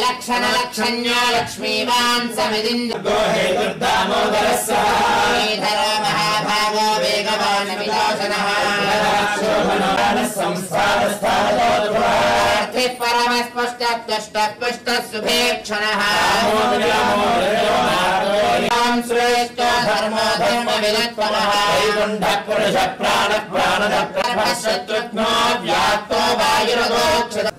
लक्षण्यो लक्ष्मीवान् समिदिन्दो हेतुर्दामोदरस्य महाभागो वेगवान् विलोचनः परमस्पष्टपुष्टपुष्टः शुभेक्षणः श्रेष्ठो धर्मो धर्मविदत्तमः वैकुण्ठः पुरुषः प्राणः शत्रुघ्नो व्याप्तो वायुरगोक्षत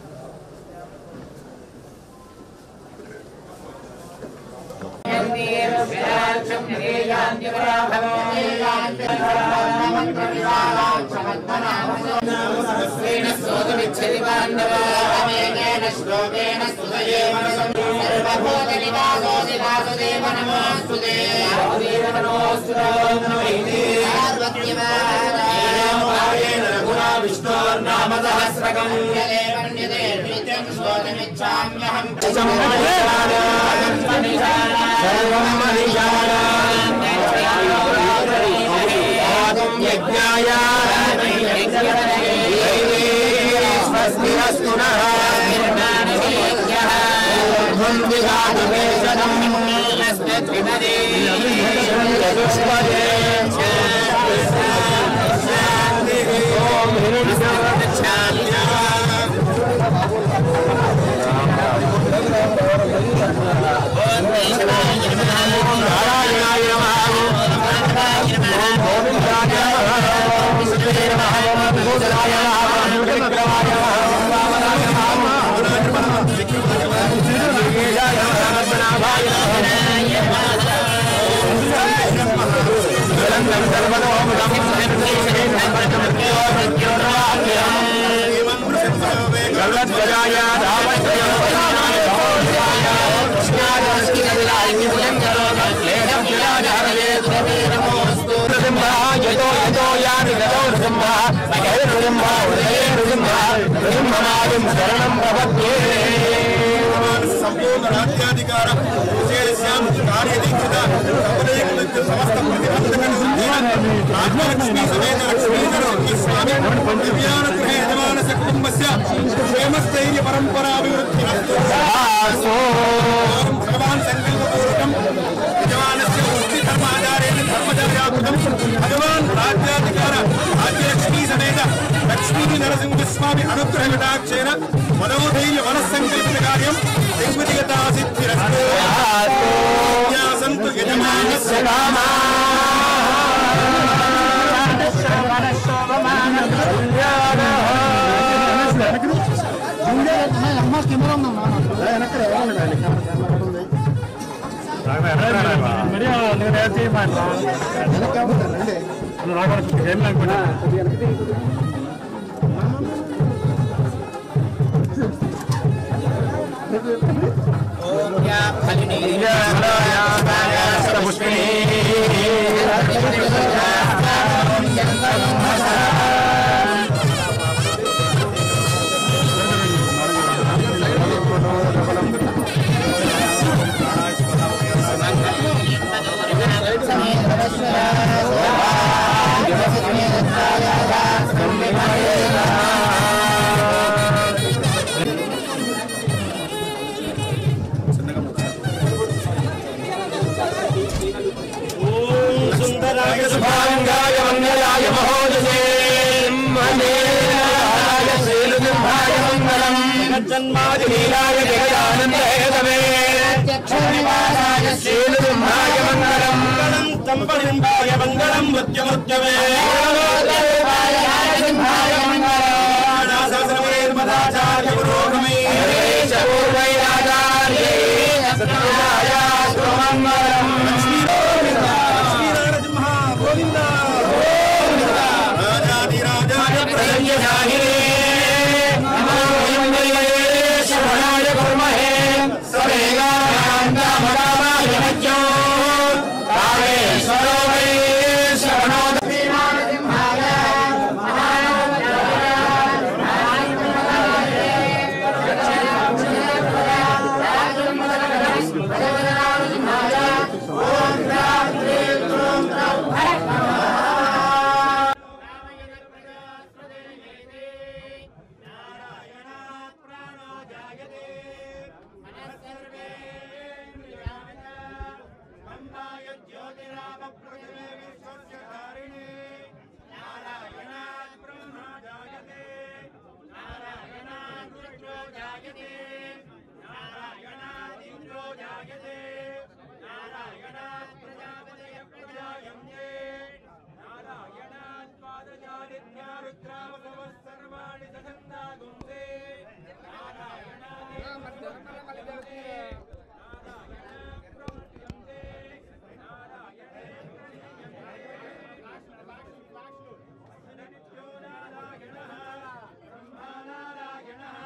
सहस्रावतवः सर्वाणि सखन्दा गुंसे नित्यो नारायणः ब्रह्मा नारायणः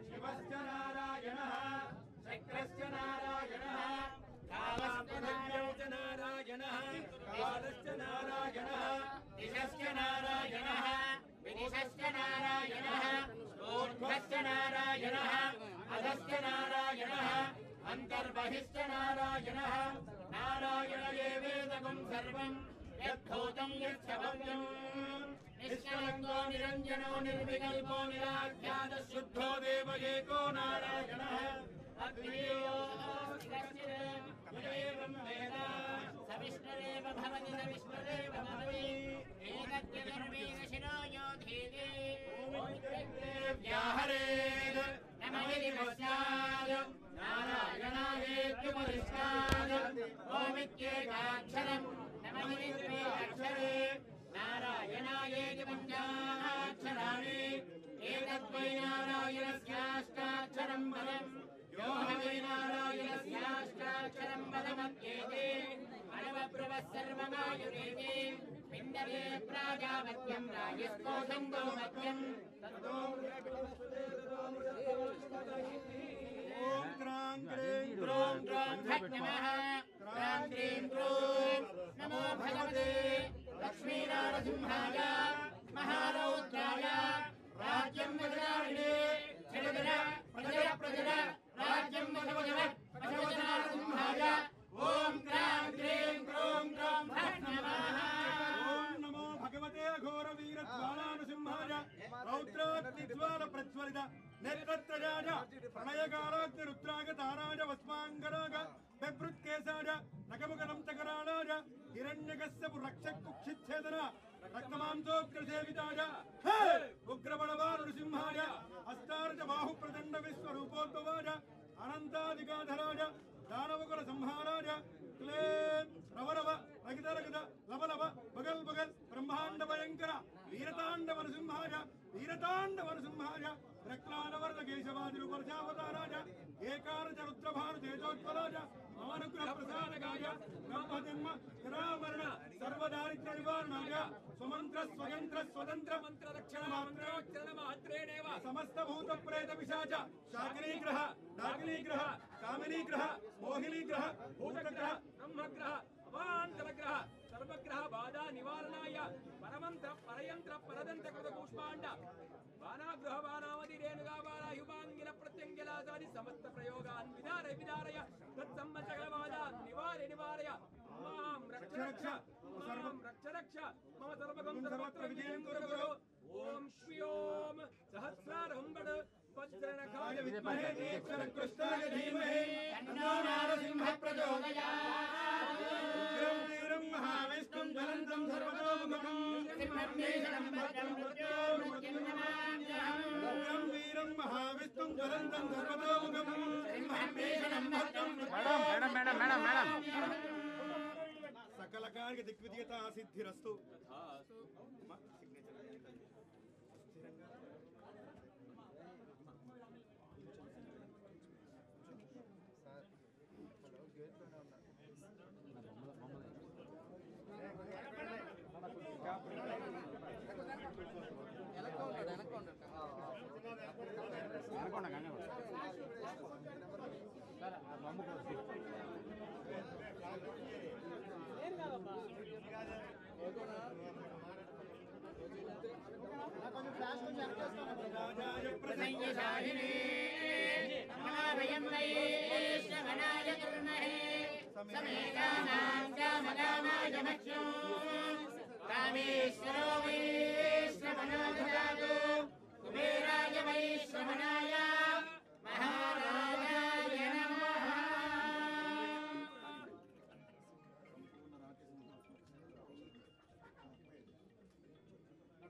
शिवश्च नारायणः शक्रश्च नारायणः कालस्य च नारायणः कालश्च नारायणः दिशश्च नारायणः विदिशश्च नारायणः ऊर्ध्वश्च नारायणः अधश्च नारायणः अन्तर्बहिश्च नारायणः नारायण एवेदकं सर्वम् यद्भूतं यच्च भव्यम् निष्कलङ्को निरञ्जनो निर्विकल्पो निराख्यातः शुद्धो देव एको नारायणः अद्वितीयो एवं वेद सविष्णुरेव भवति सविष्णुरेव भवति एकत्यधर्मेण यो धीरे व्याहरेत् नमः पश्चात् नारायणायेत्युपरिष्टात् ओमित्येकाक्षरम् नमः अक्षरे नारायणायेति पञ्चाक्षराणि एतद्वै नारायणस्याष्टाक्षरम् पदम् यो वै नारायणस्याष्टाक्षरम् पदमत्येते अनवब्रुवः सर्वमायुरेति पिण्डरे प्राजापत्यम् राजस्कोशम् गोमत्यम् ओम क्रां क्रीं क्रों क्रों फट् नमः क्रां क्रीं क्रों नमो भगवते लक्ष्मीनारसिंहाय महारौद्राय राज्यं वज्राणिने जगदर प्रजर प्रजर राज्यं वजवजव वजवजनारसिंहाय ओम क्रां क्रीं क्रों क्रों फट् नमः ओम नमो भगवते घोर वीर ज्वालानसिंहाय रौद्राग्निज्वाल प्रज्वलित नेत्रत्रयाय प्रणयकाराग्नि रुद्राग ताराय वस्मांगराग बिभृत्केशाय नखमुखनंतकराणाय हिरण्यकश्यपु रक्षकुक्षिच्छेदन रक्तमांसोग्रसेविताय उग्रबलवान नृसिंहाय अस्तार्च बाहुप्रचंड विश्वरूपोद्भवाय अनंताधिकाधराय दानवकुल संहाराय क्लेम रवरव रगित रगित लवलव बगल बगल ब्रह्मांड भयंकर वीरतांडव नृसिंहाय रक्लानवर्द केशवादिरुपर्जावताराय एकारच रुद्रभानु तेजोज्वलाय ममानुग्रह प्रसादकाय ब्रह्मजन्म निरामरण सर्वदारिद्र्य निवारणाय स्वमंत्र स्वयंत्र स्वतंत्र मंत्र रक्षण मात्रेणेव समस्त भूत प्रेत पिशाच शाकिनीग्रह डाकिनीग्रह कामिनीग्रह मोहिनीग्रह भूतग्रह ब्रह्मग्रह अवान्तरग्रह सर्वग्रह बाधा निवारणाय परमंत्र परयंत्र परदंत्र कृत पुष्पांड बाणाग्रह बाणावधि रेणुगा बाणा युवांगिल प्रत्यंगिलादादि समस्त प्रयोगान् विदारय विदारय तत्सम्मतगल बाधा निवारय निवारय मां रक्ष रक्ष सर्वं रक्ष रक्ष मम सर्वगं सर्वत्र विजयं कुरु कुरु ओम श्रीओम सहस्रारंबड वज्रनखाय विद्महे कृष्णाय धीमहि तन्नो नारसिंहः प्रचोदयात् उग्रं वीरं महाविष्णुं ज्वलन्तं सर्वतोमुखं सिंहं भद्रं मृत्युर्मृत्युर्नमाम्यहम् उग्रं वीरं महाविष्णुं ज्वलन्तं सर्वतोमुखं सिंहं भद्रं मैडम सकल कार्य दिग्विजयता सिद्धिरस्तु कामेश्वरो वैश्रवणो ददातु कुबेराय वैश्रवणाय महाराजाय नमः।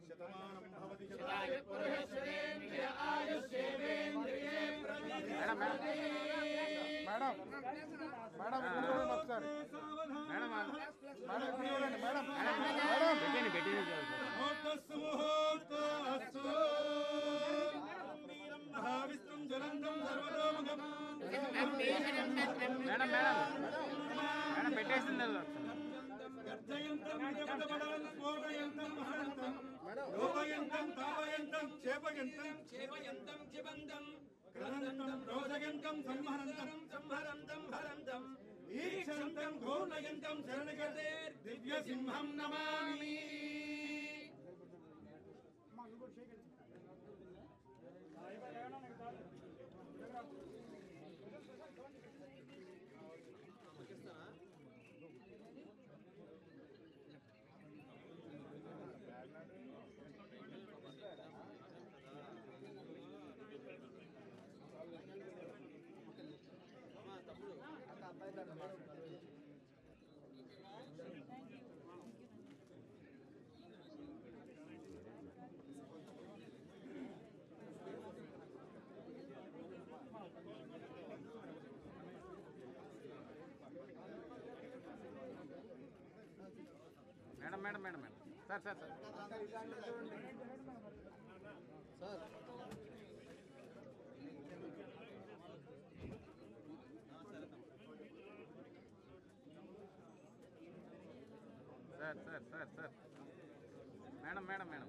शतमानं भवति शतायु पुरुषेन्द्रिय आयुष्येवेन्द्रिये मैडम ఒకసారి మేడం మేడం మేడం మేడం పెట్టేసింది లోపయంతం తావయంతం చేపయంతం చేపయంతం చిబంతం గ్రహంతం రోజయంతం సంహరంతం సంహరంతం హరంతం ఈక్షంతం ఘోరయంతం శరణగతే దివ్య సింహం నమామి. Madam madam madam madam sir sir sir sir sir sir sir madam madam madam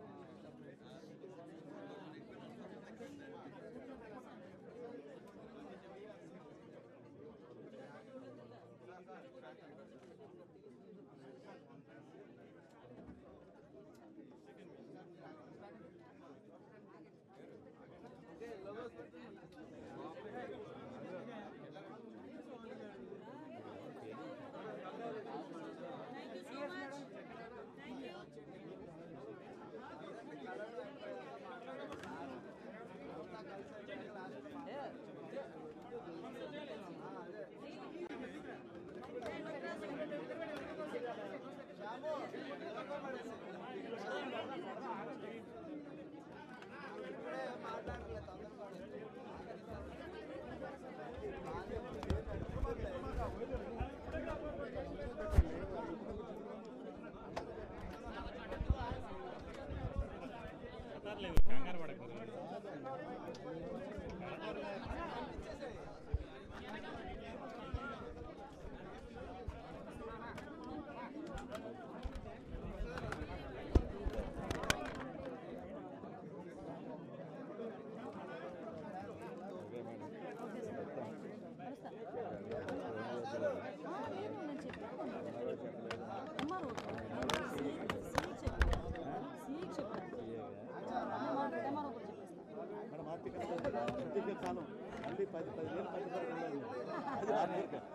కంగారు పడకూడదు.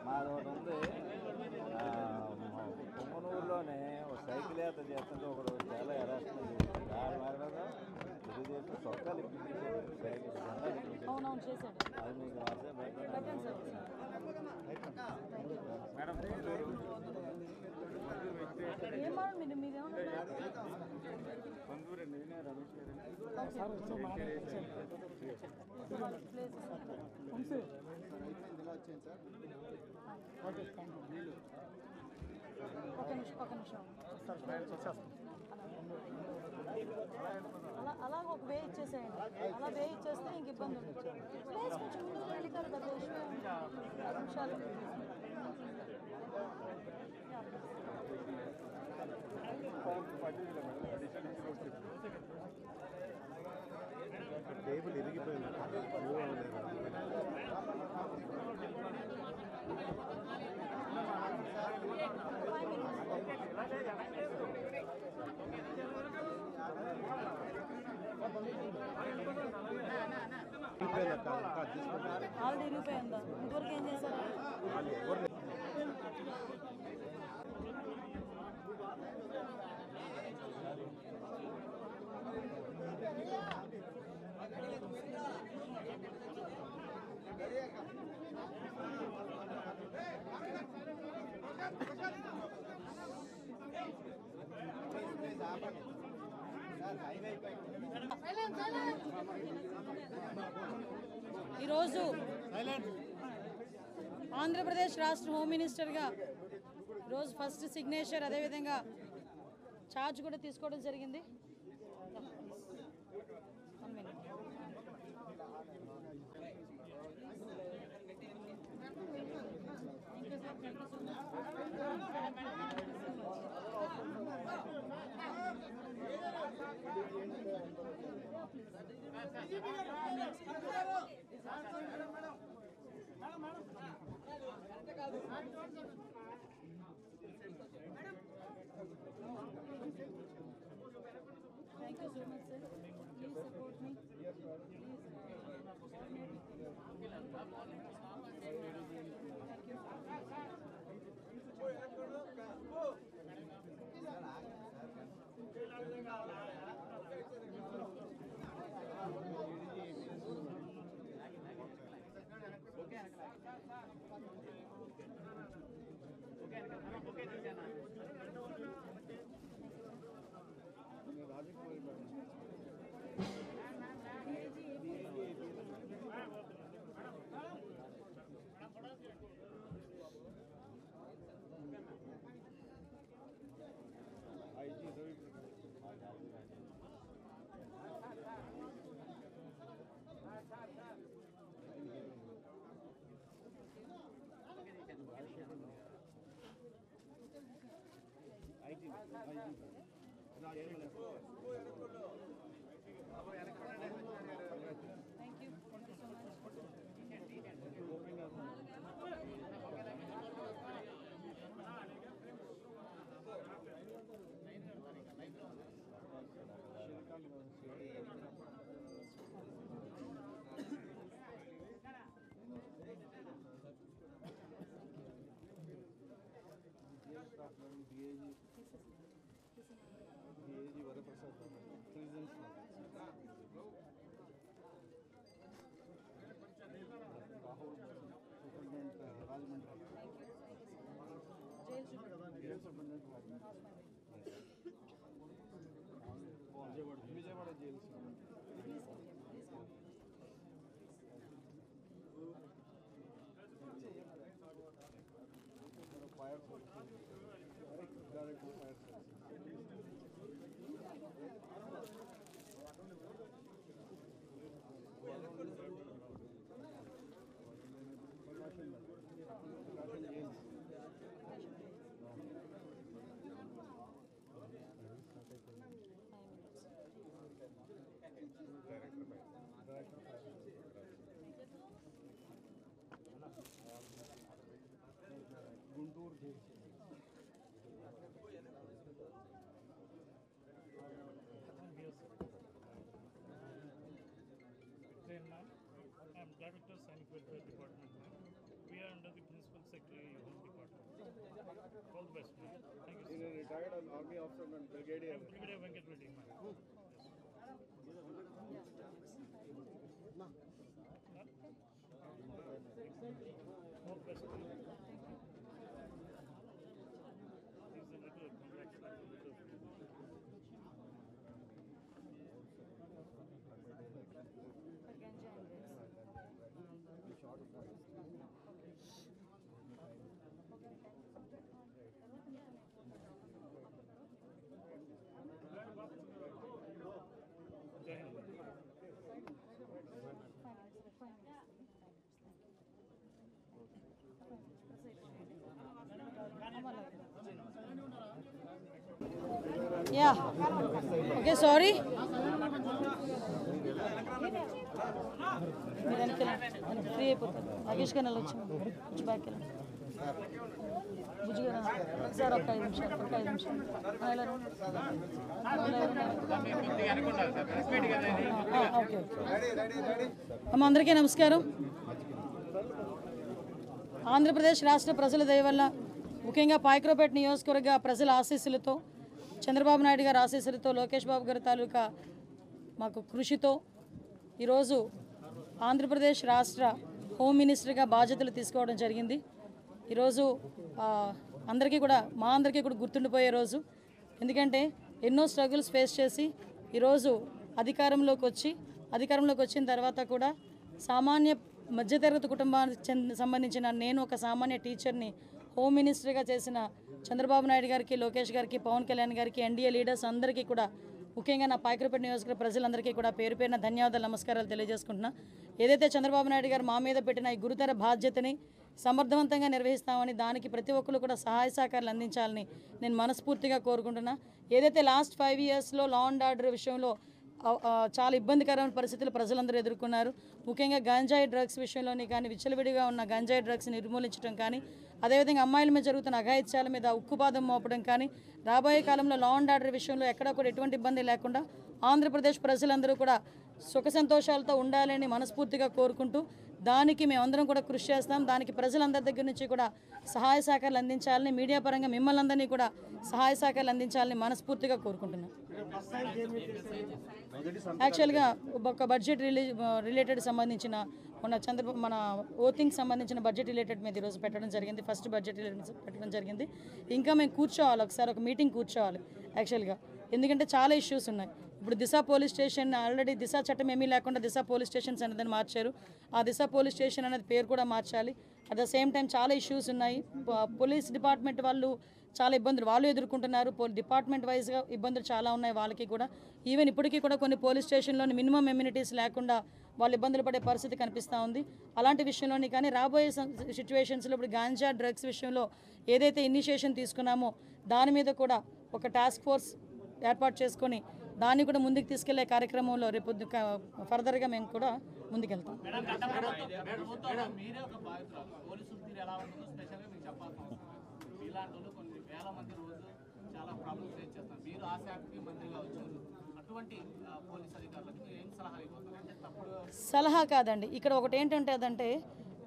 మాది ఒకటి ఉంది పొమ్మనూరులోనే ఒక సైకిల్ యాత్ర చేస్తుంటే ఒకడు చాలా ఎరాస్తం చేశాడు. దాని మీద తెలుగుదేశం చొక్కాలు సైకిల్ అది మీకు వాట్సాప్ మేడం కొందూరు నేనే రమేష్ అలా ఒక వే ఇచ్చేసేయండి. అలా వే ఇచ్చేస్తే ఇంక ఇబ్బంది ఉంటుంది. ప్లేస్ కొంచెం ముందు రండి కదా, పెద్ద నిమిషాలు. టేబుల్ ఇరిగిపోయింది. ఆల్రెడీ ఇరిగిపోయిందా? ఇంతవరకు ఏం చేశారు? ఈరోజు ఆంధ్రప్రదేశ్ రాష్ట్ర హోమ్ మినిస్టర్గా ఈరోజు ఫస్ట్ సిగ్నేచర్, అదేవిధంగా ఛార్జ్ కూడా తీసుకోవడం జరిగింది. Thank you so much, sir. Please support me. Thank you. Thank you so much. Vijayawada jail fire direct fire Guntur jail I am Director Sanic Welfare Department. We are under the Principal Secretary of the department. All the best, man. Thank you. ఈయన retired army officer and brigadier Brigadier Venkat Reddy, man. All the best. This is a little congratulations. Yeah. Okay, sorry. మీరు వెనక్కి free అయిపోతారు. నాగేష్ గారు వెళ్ళొచ్చు. కొంచెం back వెళ్ళండి. బుజ్జి గారు sir ఒక 5 నిమిషాలు. ఒక 5 నిమిషాలు. ఓకే. అమ్మ అందరికీ నమస్కారం. ఆంధ్రప్రదేశ్ రాష్ట్ర ప్రజల దయ వల్ల ముఖ్యంగా పాయక్రోపేట నియోజకవర్గ ప్రజల ఆశీస్సులతో చంద్రబాబు నాయుడు గారి ఆశీస్సులతో లోకేష్ బాబు గారి తాలూకా మాకు కృషితో ఈరోజు ఆంధ్రప్రదేశ్ రాష్ట్ర హోమ్ మినిస్టర్గా బాధ్యతలు తీసుకోవడం జరిగింది. ఈరోజు అందరికీ కూడా మా అందరికీ కూడా గుర్తుండిపోయే రోజు. ఎందుకంటే ఎన్నో స్ట్రగుల్స్ ఫేస్ చేసి ఈరోజు అధికారంలోకి వచ్చిన తర్వాత కూడా సామాన్య మధ్యతరగతి కుటుంబానికి సంబంధించిన నేను ఒక సామాన్య టీచర్ని హోమ్ మినిస్టర్గా చేసిన చంద్రబాబు నాయుడు గారికి, లోకేష్ గారికి, పవన్ కళ్యాణ్ గారికి, ఎన్డీఏ లీడర్స్ అందరికీ కూడా ముఖ్యంగా నా పాయక్రోపేట నియోజకవర్గ ప్రజలందరికీ కూడా పేరు పేరున ధన్యవాదాలు, నమస్కారాలు తెలియజేసుకుంటున్నా. ఏదైతే చంద్రబాబు నాయుడు గారు మా మీద పెట్టిన ఈ గురుతర బాధ్యతని సమర్థవంతంగా నిర్వహిస్తామని, దానికి ప్రతి ఒక్కరు కూడా సహాయ సహకారాలు అందించాలని నేను మనస్ఫూర్తిగా కోరుకుంటున్నా. ఏదైతే లాస్ట్ 5 ఇయర్స్లో లా అండ్ ఆర్డర్ విషయంలో చాలా ఇబ్బందికరమైన పరిస్థితులు ప్రజలందరూ ఎదుర్కొన్నారు. ముఖ్యంగా గంజాయి డ్రగ్స్ విషయంలోని కానీ, విచ్చలవిడిగా ఉన్న గంజాయి డ్రగ్స్ నిర్మూలించడం కానీ, అదేవిధంగా అమ్మాయిల మీద జరుగుతున్న అఘాయిత్యాల మీద ఉక్కుపాదం మోపడం కానీ, రాబోయే కాలంలో లా అండ్ ఆర్డర్ విషయంలో ఎక్కడా కూడా ఎటువంటి ఇబ్బంది లేకుండా ఆంధ్రప్రదేశ్ ప్రజలందరూ కూడా సుఖ సంతోషాలతో ఉండాలని మనస్ఫూర్తిగా కోరుకుంటూ, దానికి మేమందరం కూడా కృషి చేస్తాం. దానికి ప్రజలందరి దగ్గర నుంచి కూడా సహాయ సహకారాలు అందించాలని, మీడియా పరంగా మిమ్మల్ని అందరినీ కూడా సహాయ సహకారాలు అందించాలని మనస్ఫూర్తిగా కోరుకుంటున్నాం. యాక్చువల్గా ఒక బడ్జెట్ రిలేటెడ్ సంబంధించిన మన ఓటింగ్ సంబంధించిన బడ్జెట్ రిలేటెడ్ మీద ఈరోజు పెట్టడం జరిగింది. ఫస్ట్ బడ్జెట్ రిలేటెడ్ పెట్టడం జరిగింది. ఇంకా మేము కూర్చోవాలి, ఒకసారి ఒక మీటింగ్ కూర్చోవాలి యాక్చువల్గా. ఎందుకంటే చాలా ఇష్యూస్ ఉన్నాయి. ఇప్పుడు దిశ పోలీస్ స్టేషన్ ఆల్రెడీ దిశ చట్టం ఏమీ లేకుండా దిశ పోలీస్ స్టేషన్స్ అనేదని మార్చారు. ఆ దిశ పోలీస్ స్టేషన్ అనేది పేరు కూడా మార్చాలి. అట్ ద సేమ్ టైం చాలా ఇష్యూస్ ఉన్నాయి. పోలీస్ డిపార్ట్మెంట్ వాళ్ళు చాలా ఇబ్బందులు వాళ్ళు ఎదుర్కొంటున్నారు. డిపార్ట్మెంట్ వైజ్గా ఇబ్బందులు చాలా ఉన్నాయి వాళ్ళకి కూడా. ఈవెన్ ఇప్పటికీ కూడా కొన్ని పోలీస్ స్టేషన్లోని మినిమం ఎమ్యూనిటీస్ లేకుండా వాళ్ళు ఇబ్బందులు పడే పరిస్థితి కనిపిస్తూ ఉంది. అలాంటి విషయంలోని కానీ రాబోయే సిచ్యువేషన్స్లో ఇప్పుడు గాంజా డ్రగ్స్ విషయంలో ఏదైతే ఇనిషియేషన్ తీసుకున్నామో దాని మీద కూడా ఒక టాస్క్ ఫోర్స్ ఏర్పాటు చేసుకొని దాన్ని కూడా ముందుకు తీసుకెళ్లే కార్యక్రమంలో రేపు ఫర్దర్గా మేము కూడా ముందుకెళ్తాం. సలహా కాదండి, ఇక్కడ ఒకటి ఏంటంటే అదంటే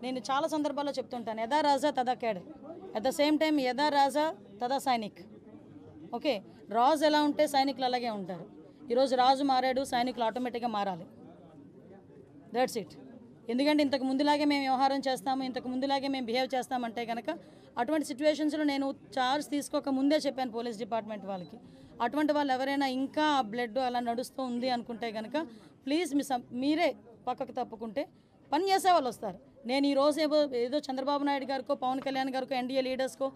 నేను చాలా సందర్భాల్లో చెప్తుంటాను, యథా రాజా తదా cadre, at the same time యథా రాజా తదా సైనిక్. ఓకే, రాజు ఎలా ఉంటే సైనికులు అలాగే ఉంటారు. ఈరోజు రాజు మారాడు, సైనికులు ఆటోమేటిక్గా మారాలి. That's it. ఎందుకంటే ఇంతకు ముందులాగే మేము వ్యవహారం చేస్తాము, ఇంతకు ముందులాగే మేము బిహేవ్ చేస్తామంటే కనుక అటువంటి సిచ్యువేషన్స్లో నేను చార్జ్ తీసుకోక ముందే చెప్పాను పోలీస్ డిపార్ట్మెంట్ వాళ్ళకి, అటువంటి వాళ్ళు ఎవరైనా ఇంకా బ్లడ్ అలా నడుస్తూ ఉంది అనుకుంటే కనుక ప్లీజ్ మీరే పక్కకు తప్పుకుంటే పని చేసే వాళ్ళు వస్తారు. నేను ఈరోజు ఏదో చంద్రబాబు నాయుడు గారికో పవన్ కళ్యాణ్ గారికో ఎన్డీఏ లీడర్స్కో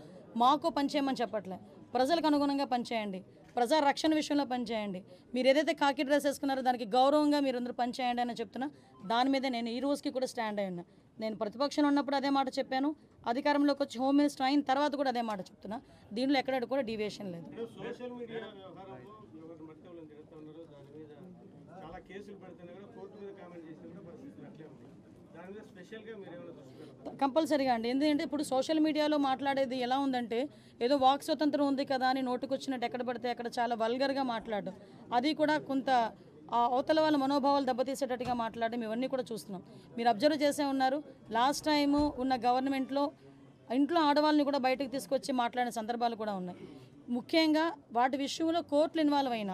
మాకో పనిచేయమని చెప్పట్లే. ప్రజలకు అనుగుణంగా పనిచేయండి, ప్రజా రక్షణ విషయంలో పనిచేయండి. మీరు ఏదైతే కాకి డ్రెస్ వేసుకున్నారో దానికి గౌరవంగా మీరు అందరూ పనిచేయండి అని చెప్తున్నా. దాని మీద నేను ఈ రోజుకి కూడా స్టాండ్ అయి ఉన్నా. నేను ప్రతిపక్షంలో ఉన్నప్పుడు అదే మాట చెప్పాను, అధికారంలోకి వచ్చి హోమ్ మినిస్టర్ అయిన తర్వాత కూడా అదే మాట చెప్తున్నా. దీనిలో ఎక్కడ కూడా డీవియేషన్ లేదు. సోషల్ మీడియా వ్యవహారంలో చాలా కేసులు పెడుతున్నా కూడా కోర్టు మీద కామెంట్ చేసిన కూడా పరిస్థితులు అట్లే ఉన్నాయి. దాని మీద స్పెషల్గా మీరు ఏమైనా కంపల్సరీగా అండి. ఎందుకంటే ఇప్పుడు సోషల్ మీడియాలో మాట్లాడేది ఎలా ఉందంటే ఏదో వాక్ స్వతంత్రం ఉంది కదా అని నోటుకొచ్చినట్టు ఎక్కడ పడితే అక్కడ చాలా వల్గర్గా మాట్లాడడం, అది కూడా కొంత అవతల వాళ్ళ మనోభావాలు దెబ్బతీసేటట్టుగా మాట్లాడడం, ఇవన్నీ కూడా చూస్తున్నాం. మీరు అబ్జర్వ్ చేసే ఉన్నారు, లాస్ట్ టైము ఉన్న గవర్నమెంట్లో ఇంట్లో ఆడవాళ్ళని కూడా బయటకు తీసుకొచ్చి మాట్లాడిన సందర్భాలు కూడా ఉన్నాయి. ముఖ్యంగా వాటి విషయంలో కోర్టులు ఇన్వాల్వ్ అయిన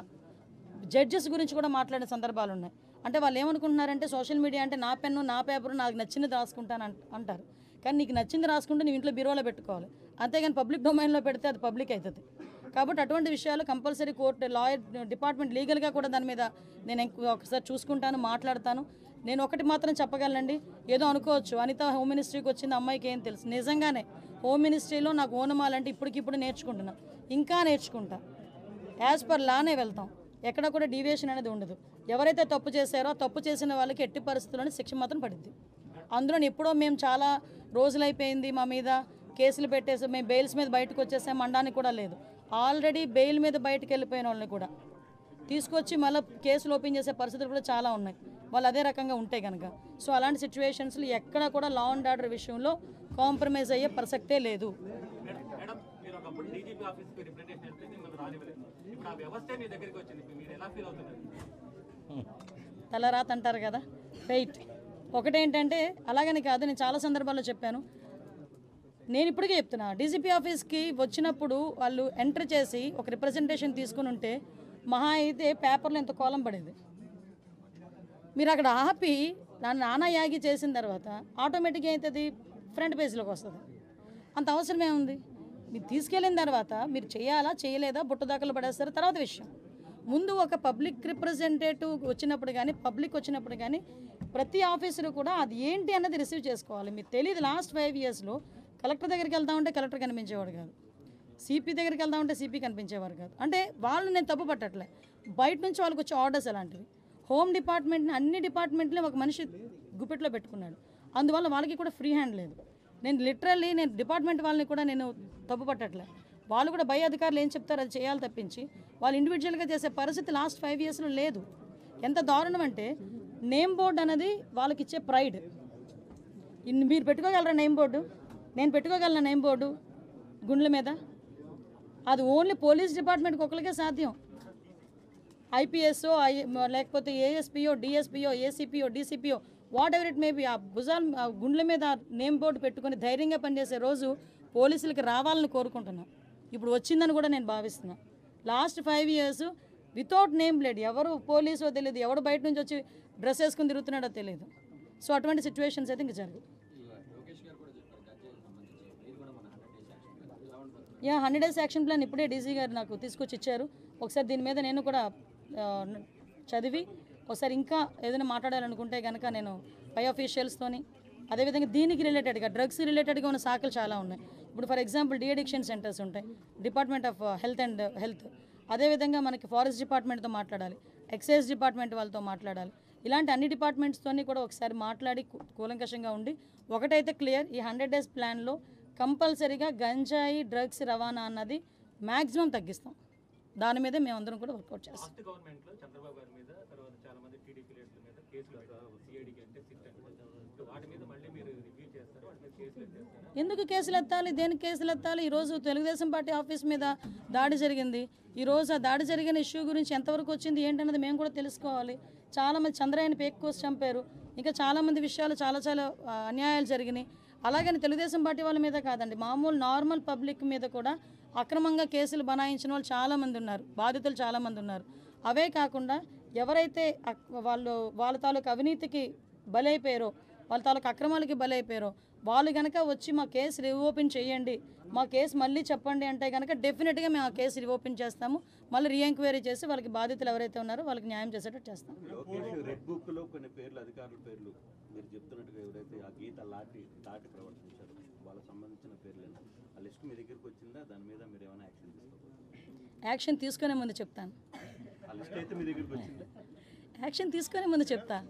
జడ్జెస్ గురించి కూడా మాట్లాడిన సందర్భాలు ఉన్నాయి. అంటే వాళ్ళు ఏమనుకుంటున్నారంటే సోషల్ మీడియా అంటే నా పెన్ను నా పేపరు నాకు నచ్చింది రాసుకుంటాను అంటారు. కానీ నీకు నచ్చింది రాసుకుంటే నీ ఇంట్లో బీరోలో పెట్టుకోవాలి, అంతేగాని పబ్లిక్ డొమైన్లో పెడితే అది పబ్లిక్ అవుతుంది. కాబట్టి అటువంటి విషయాలు కంపల్సరీ కోర్టు లాయర్ డిపార్ట్మెంట్ లీగల్గా కూడా దాని మీద నేను ఒకసారి చూసుకుంటాను, మాట్లాడతాను. నేను ఒకటి మాత్రం చెప్పగలనండి, ఏదో అనుకోవచ్చు అనిత హోమ్ మినిస్ట్రీకి వచ్చింది అమ్మాయికి ఏం తెలుసు. నిజంగానే హోమ్ మినిస్ట్రీలో నాకు ఓనమాలంటే ఇప్పటికిప్పుడు నేర్చుకుంటున్నా, ఇంకా నేర్చుకుంటా. యాజ్ పర్ లానే వెళ్తాం, ఎక్కడ కూడా డీవియేషన్ అనేది ఉండదు. ఎవరైతే తప్పు చేశారో ఆ తప్పు చేసిన వాళ్ళకి ఎట్టి పరిస్థితుల్లోనే శిక్ష మాత్రం పడుద్ది. అందులో ఎప్పుడో మేము చాలా రోజులైపోయింది మా మీద కేసులు పెట్టేసి మేము బెయిల్స్ మీద బయటకు వచ్చేసాం అనడానికి కూడా లేదు. ఆల్రెడీ బెయిల్ మీద బయటకు వెళ్ళిపోయిన వాళ్ళని కూడా తీసుకొచ్చి మళ్ళీ కేసులు ఓపెన్ చేసే పరిస్థితులు కూడా చాలా ఉన్నాయి, వాళ్ళు అదే రకంగా ఉంటే కనుక. సో అలాంటి సిచ్యువేషన్స్లో ఎక్కడ కూడా లా అండ్ ఆర్డర్ విషయంలో కాంప్రమైజ్ అయ్యే ప్రసక్తే లేదు. తలరాత అంటారు కదా, ఫెయిట్. ఒకటేంటంటే అలాగని కాదు, నేను చాలా సందర్భాల్లో చెప్పాను, నేను ఇప్పటికే చెప్తున్నా, డీజీపీ ఆఫీస్కి వచ్చినప్పుడు వాళ్ళు ఎంటర్ చేసి ఒక రిప్రజెంటేషన్ తీసుకుని ఉంటే మహా అయితే పేపర్లో ఎంత కోలం పడేది. మీరు అక్కడ ఆపి నానా యాగి చేసిన తర్వాత ఆటోమేటిక్గా అవుతుంది ఫ్రంట్ పేజ్లోకి వస్తుంది. అంత అవసరం ఏముంది? మీరు తీసుకెళ్ళిన తర్వాత మీరు చేయాలా చేయలేదా బుట్టదాకలు పడేస్తారు తర్వాత విషయం. ముందు ఒక పబ్లిక్ రిప్రజెంటేటివ్ వచ్చినప్పుడు కానీ పబ్లిక్ వచ్చినప్పుడు కానీ ప్రతి ఆఫీసరు కూడా అది ఏంటి అన్నది రిసీవ్ చేసుకోవాలి. మీకు తెలియదు, లాస్ట్ 5 ఇయర్స్లో కలెక్టర్ దగ్గరికి వెళ్తా ఉంటే కలెక్టర్ కనిపించేవాడు కాదు, సిపి దగ్గరికి వెళ్తా ఉంటే సిపి కనిపించేవారు కాదు. అంటే వాళ్ళు నేను తప్పు పట్టట్లే, బయట నుంచి వాళ్ళకి వచ్చే ఆర్డర్స్ అలాంటివి. హోమ్ డిపార్ట్మెంట్ని అన్ని డిపార్ట్మెంట్ని ఒక మనిషి గుప్పెట్లో పెట్టుకున్నాడు, అందువల్ల వాళ్ళకి కూడా ఫ్రీ హ్యాండ్ లేదు. నేను లిటరల్లీ నేను డిపార్ట్మెంట్ వాళ్ళని కూడా నేను తప్పు పట్టట్లే. వాళ్ళు కూడా పై అధికారులు ఏం చెప్తారు అది చేయాలి తప్పించి వాళ్ళు ఇండివిజువల్గా చేసే పరిస్థితి లాస్ట్ 5 yearsలో లేదు. ఎంత దారుణం అంటే నేమ్ బోర్డు అనేది వాళ్ళకి ఇచ్చే ప్రైడ్. మీరు పెట్టుకోగలరా నేమ్ బోర్డు? నేను పెట్టుకోగలనా నేమ్ బోర్డు గుండ్ల మీద? అది ఓన్లీ పోలీస్ డిపార్ట్మెంట్కి ఒకరికే సాధ్యం. ఐపీఎస్ఓ లేకపోతే ఏఎస్పీఓ డిఎస్పీఓ ఏసీపీఓ డీసీపీఓ whatever it may be ఆ భుజాల గుండ్ల మీద నేమ్ బోర్డు పెట్టుకొని ధైర్యంగా పనిచేసే రోజు పోలీసులకి రావాలని కోరుకుంటున్నాను. ఇప్పుడు వచ్చిందని కూడా నేను భావిస్తున్నాను. Last 5 years without name plate, ఎవరు పోలీసో తెలియదు, ఎవడు బయట నుంచి వచ్చి డ్రెస్ వేసుకుని తిరుగుతున్నాడో తెలియదు. సో అటువంటి సిచ్యువేషన్స్ అయితే ఇంక జరగదు. 100 days యాక్షన్ ప్లాన్ ఇప్పుడే డీసీ గారు నాకు తీసుకొచ్చి ఇచ్చారు. ఒకసారి దీని మీద నేను కూడా చదివి ఒకసారి ఇంకా ఏదైనా మాట్లాడాలనుకుంటే కనుక నేను పై ఆఫీషియల్స్తోని అదేవిధంగా దీనికి రిలేటెడ్గా డ్రగ్స్ రిలేటెడ్గా ఉన్న శాఖలు చాలా ఉన్నాయి. ఇప్పుడు ఫర్ ఎగ్జాంపుల్ డీఅడిక్షన్ సెంటర్స్ ఉంటాయి, డిపార్ట్మెంట్ ఆఫ్ హెల్త్ అదేవిధంగా మనకి ఫారెస్ట్ డిపార్ట్మెంట్తో మాట్లాడాలి, ఎక్సైజ్ డిపార్ట్మెంట్ వాళ్ళతో మాట్లాడాలి. ఇలాంటి అన్ని డిపార్ట్మెంట్స్తోని కూడా ఒకసారి మాట్లాడి కూలంకషంగా ఉండి ఒకటైతే క్లియర్, ఈ 100 days ప్లాన్లో కంపల్సరీగా గంజాయి డ్రగ్స్ రవాణా అన్నది మ్యాక్సిమం తగ్గిస్తాం. దాని మీదే మేమందరం కూడా వర్కౌట్ చేస్తాం. ఎందుకు కేసులు ఎత్తాలి? దేనికి కేసులు ఎత్తాలి? ఈరోజు తెలుగుదేశం పార్టీ ఆఫీస్ మీద దాడి జరిగింది. ఈరోజు ఆ దాడి జరిగిన ఇష్యూ గురించి ఎంతవరకు వచ్చింది ఏంటన్నది మేము కూడా తెలుసుకోవాలి. చాలామంది చంద్రయ్యని పేక్ కోసి చంపారు, ఇంకా చాలామంది విషయాలు చాలా అన్యాయాలు జరిగినాయి. అలాగని తెలుగుదేశం పార్టీ వాళ్ళ మీద కాదండి, మామూలు నార్మల్ పబ్లిక్ మీద కూడా అక్రమంగా కేసులు బనాయించిన వాళ్ళు చాలామంది ఉన్నారు, బాధితులు చాలామంది ఉన్నారు. అవే కాకుండా ఎవరైతే వాళ్ళ తాలూకు అవినీతికి బలైపోయారో, వాళ్ళ తాలూకు అక్రమాలకి బలైపోయారో వాళ్ళు కనుక వచ్చి మా కేసు రీఓపెన్ చేయండి, మా కేసు మళ్ళీ చెప్పండి అంటే కనుక డెఫినెట్గా మేము ఆ కేసు రీఓపెన్ చేస్తాము. మళ్ళీ రీఎంక్వైరీ చేసి వాళ్ళకి బాధితులు ఎవరైతే ఉన్నారో వాళ్ళకి న్యాయం చేసేటట్టు చేస్తాం. రెడ్ బుక్లో కొన్ని పేర్లు, అధికారుల పేర్లు మీరు చెప్తున్నట్టుగా ఎవరైతే ఆ గీత దాటి ప్రవర్తించారో వాళ్ళకి సంబంధించిన పేర్లు ఆ లిస్ట్ మీ దగ్గరికి వచ్చిందా? దాని మీద మీరు ఏమైనా యాక్షన్ తీసుకునే ముందు చెప్తాను. ఆ లిస్ట్ అయితే మీ దగ్గరికి వచ్చిందా? యాక్షన్ తీసుకునే ముందు చెప్తాను.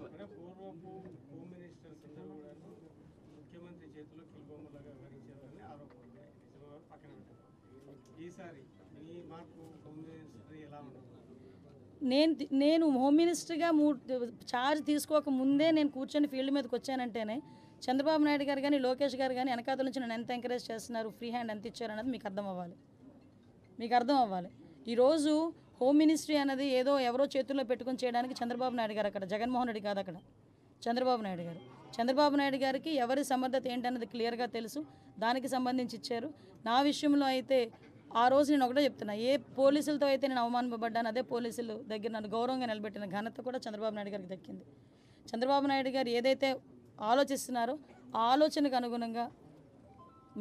నేను హోమ్ మినిస్టర్గా ఛార్జ్ తీసుకోక ముందే నేను కూర్చొని ఫీల్డ్ మీదకి వచ్చానంటేనే చంద్రబాబు నాయుడు గారు కానీ లోకేష్ గారు కానీ వెనకాతల నుంచి నన్ను ఎంత ఎంకరేజ్ చేస్తున్నారు, ఫ్రీ హ్యాండ్ ఎంత ఇచ్చారు అన్నది మీకు అర్థం అవ్వాలి. ఈరోజు హోమ్ మినిస్ట్రీ అనేది ఏదో ఎవరో చేతుల్లో పెట్టుకొని చేయడానికి చంద్రబాబు నాయుడు గారు అక్కడ, జగన్మోహన్ రెడ్డి కాదు అక్కడ, చంద్రబాబు నాయుడు గారు. చంద్రబాబు నాయుడు గారికి ఎవరి సమర్థత ఏంటన్నది క్లియర్గా తెలుసు, దానికి సంబంధించి ఇచ్చారు. నా విషయంలో అయితే ఆ రోజు నేను ఒకటే చెప్తున్నా, ఏ పోలీసులతో అయితే నేను అవమానపడ్డాను అదే పోలీసులు దగ్గర నన్ను గౌరవంగా నిలబెట్టిన ఘనత కూడా చంద్రబాబు నాయుడు గారికి దక్కింది. చంద్రబాబు నాయుడు గారు ఏదైతే ఆలోచిస్తున్నారో ఆ ఆలోచనకు అనుగుణంగా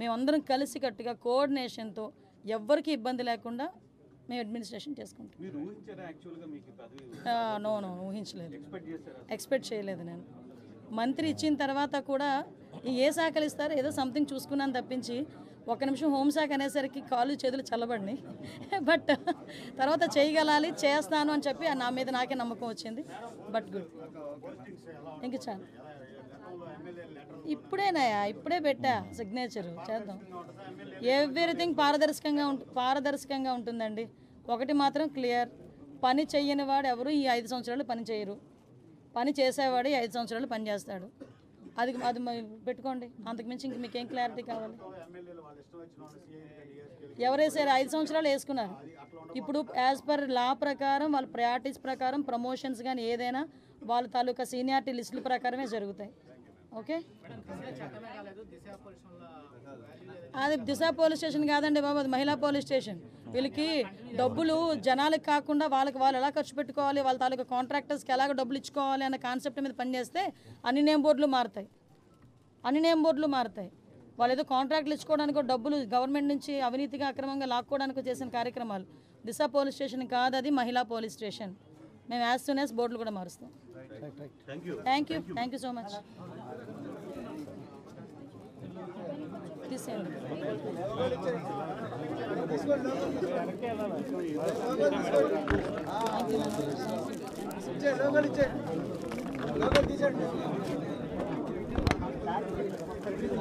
మేమందరం కలిసికట్టుగా కోఆర్డినేషన్తో ఎవ్వరికి ఇబ్బంది లేకుండా మేము అడ్మినిస్ట్రేషన్ చేసుకుంటాం. నో ఊహించలేదు, ఎక్స్పెక్ట్ చేయలేదు. నేను మంత్రి ఇచ్చిన తర్వాత కూడా ఏ శాఖలు ఇస్తారో ఏదో సంథింగ్ చూసుకున్నాను తప్పించి ఒక నిమిషం హోంశాఖ అనేసరికి కాళ్ళు చేతులు చల్లబడినాయి. బట్ తర్వాత చేయగలాలి, చేస్తాను అని చెప్పి నా మీద నాకే నమ్మకం వచ్చింది. బట్ గుడ్, ఇంక చాలు. ఇప్పుడే పెట్టా సిగ్నేచర్, చేద్దాం. ఎవ్రీథింగ్ పారదర్శకంగా ఉంటుందండి. ఒకటి మాత్రం క్లియర్, పని చెయ్యని వాడు ఎవరు ఈ 5 సంవత్సరాలు పని చేయరు, పని చేసేవాడు ఈ 5 సంవత్సరాలు పని చేస్తాడు. అది పెట్టుకోండి, అంతకుమించి ఇంక మీకేం క్లారిటీ కావాలి? ఎవరేసారు 5 సంవత్సరాలు వేసుకున్నారు. ఇప్పుడు యాజ్ పర్ లా ప్రకారం వాళ్ళ ప్రయారిటీస్ ప్రకారం ప్రమోషన్స్ కానీ ఏదైనా వాళ్ళ తాలూకా సీనియారిటీ లిస్టుల ప్రకారమే జరుగుతాయి. ఓకే, అది దిశ పోలీస్ స్టేషన్ కాదండి బాబు, అది మహిళా పోలీస్ స్టేషన్. వీళ్ళకి డబ్బులు జనాలకు కాకుండా వాళ్ళు ఎలా ఖర్చు పెట్టుకోవాలి, వాళ్ళ తాలూకా కాంట్రాక్టర్స్కి ఎలాగ డబ్బులు ఇచ్చుకోవాలి అన్న కాన్సెప్ట్ మీద పనిచేస్తే అన్ని నేమ్ బోర్డులు మారుతాయి. వాళ్ళు ఏదో కాంట్రాక్ట్లు ఇచ్చుకోవడానికి డబ్బులు గవర్నమెంట్ నుంచి అవినీతిగా అక్రమంగా లాక్కోవడానికి చేసిన కార్యక్రమాలు. దిశ పోలీస్ స్టేషన్ కాదు, అది మహిళా పోలీస్ స్టేషన్. మేము యాజ్ సూన్ యాజ్ బోర్డులు కూడా మారుస్తాం. Thank you so much. తీసేయండి.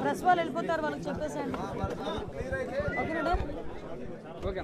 ప్రెస్ వాళ్ళు వెళ్ళిపోతారు, వాళ్ళకి చెప్పేసండి. ఓకేనా? ఓకే.